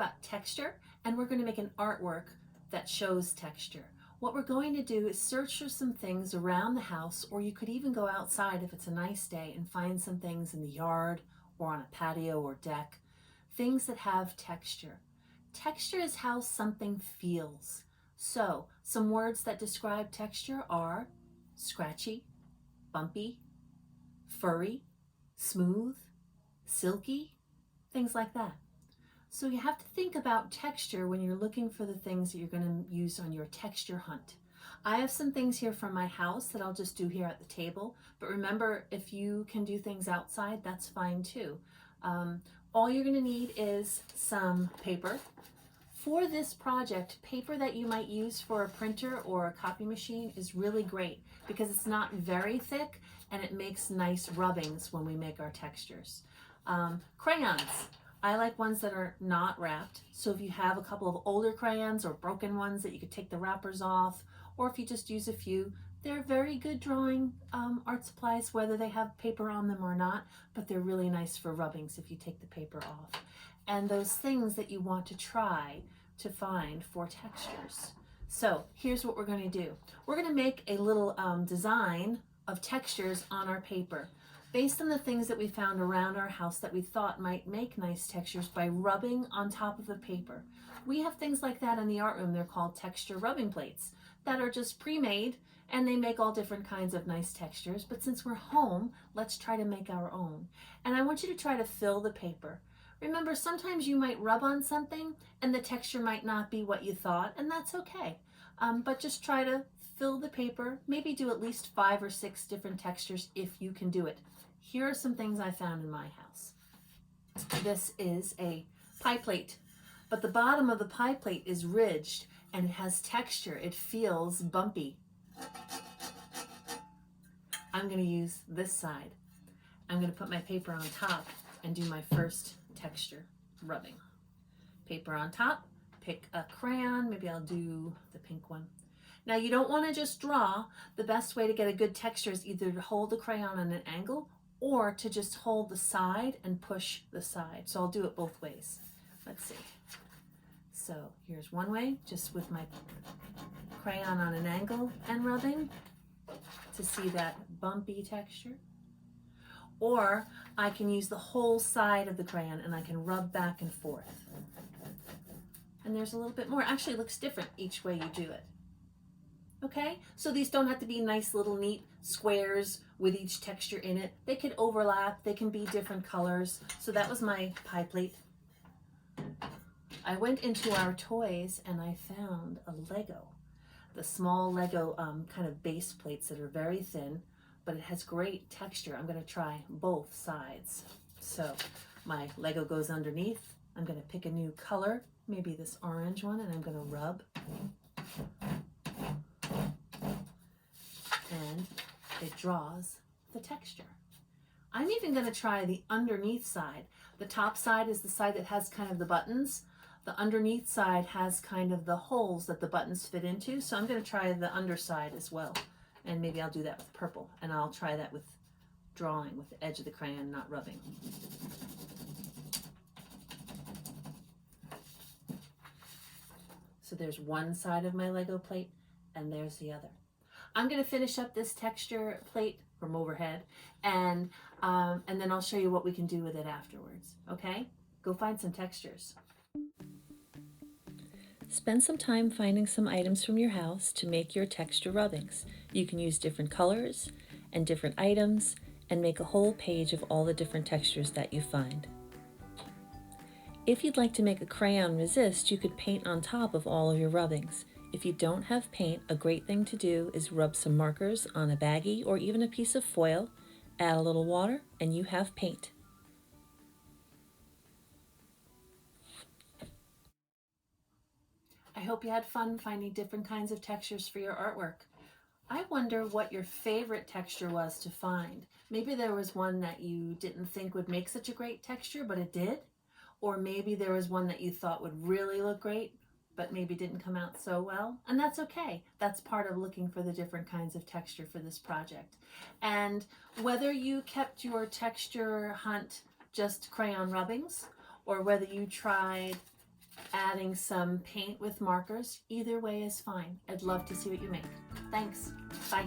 about texture, and we're going to make an artwork that shows texture. What we're going to do is search for some things around the house, or you could even go outside if it's a nice day and find some things in the yard or on a patio or deck, things that have texture. Texture is how something feels. So, some words that describe texture are scratchy, bumpy, furry, smooth, silky, things like that. So you have to think about texture when you're looking for the things that you're going to use on your texture hunt. I have some things here from my house that I'll just do here at the table, but remember, if you can do things outside, that's fine too. All you're going to need is some paper. For this project, paper that you might use for a printer or a copy machine is really great because it's not very thick and it makes nice rubbings when we make our textures. Crayons. I like ones that are not wrapped. So if you have a couple of older crayons or broken ones that you could take the wrappers off, or if you just use a few, they're very good drawing art supplies, whether they have paper on them or not, but they're really nice for rubbings if you take the paper off. And those things that you want to try to find for textures. So here's what we're going to do. We're going to make a little design of textures on our paper, based on the things that we found around our house that we thought might make nice textures by rubbing on top of the paper. We have things like that in the art room. They're called texture rubbing plates that are just pre-made, and they make all different kinds of nice textures. But since we're home, let's try to make our own. And I want you to try to fill the paper. Remember, sometimes you might rub on something and the texture might not be what you thought, and that's okay. But just try to fill the paper, maybe do at least 5 or 6 different textures if you can do it. Here are some things I found in my house. This is a pie plate, but the bottom of the pie plate is ridged and it has texture. It feels bumpy. I'm going to use this side. I'm going to put my paper on top and do my first texture rubbing. Paper on top, pick a crayon, maybe I'll do the pink one. Now you don't want to just draw. The best way to get a good texture is either to hold the crayon on an angle or to just hold the side and push the side. So I'll do it both ways. Let's see. So here's one way, just with my crayon on an angle and rubbing to see that bumpy texture. Or I can use the whole side of the crayon and I can rub back and forth. And there's a little bit more. Actually, it looks different each way you do it. Okay, so these don't have to be nice little neat squares with each texture in it. They could overlap, they can be different colors. So that was my pie plate. I went into our toys and I found a Lego. The small Lego kind of base plates that are very thin, but it has great texture. I'm going to try both sides. So my Lego goes underneath. I'm going to pick a new color, maybe this orange one, and I'm going to rub. And it draws the texture. I'm even going to try the underneath side. The top side is the side that has kind of the buttons. The underneath side has kind of the holes that the buttons fit into. So I'm going to try the underside as well. And maybe I'll do that with purple. And I'll try that with drawing with the edge of the crayon, not rubbing. So there's one side of my Lego plate and there's the other. I'm going to finish up this texture plate from overhead and then I'll show you what we can do with it afterwards. Okay? Go find some textures. Spend some time finding some items from your house to make your texture rubbings. You can use different colors and different items and make a whole page of all the different textures that you find. If you'd like to make a crayon resist, you could paint on top of all of your rubbings. If you don't have paint, a great thing to do is rub some markers on a baggie or even a piece of foil, add a little water, and you have paint. I hope you had fun finding different kinds of textures for your artwork. I wonder what your favorite texture was to find. Maybe there was one that you didn't think would make such a great texture, but it did. Or maybe there was one that you thought would really look great, but maybe didn't come out so well. And that's okay. That's part of looking for the different kinds of texture for this project. And whether you kept your texture hunt just crayon rubbings, or whether you tried adding some paint with markers. Either way is fine. I'd love to see what you make. Thanks. Bye.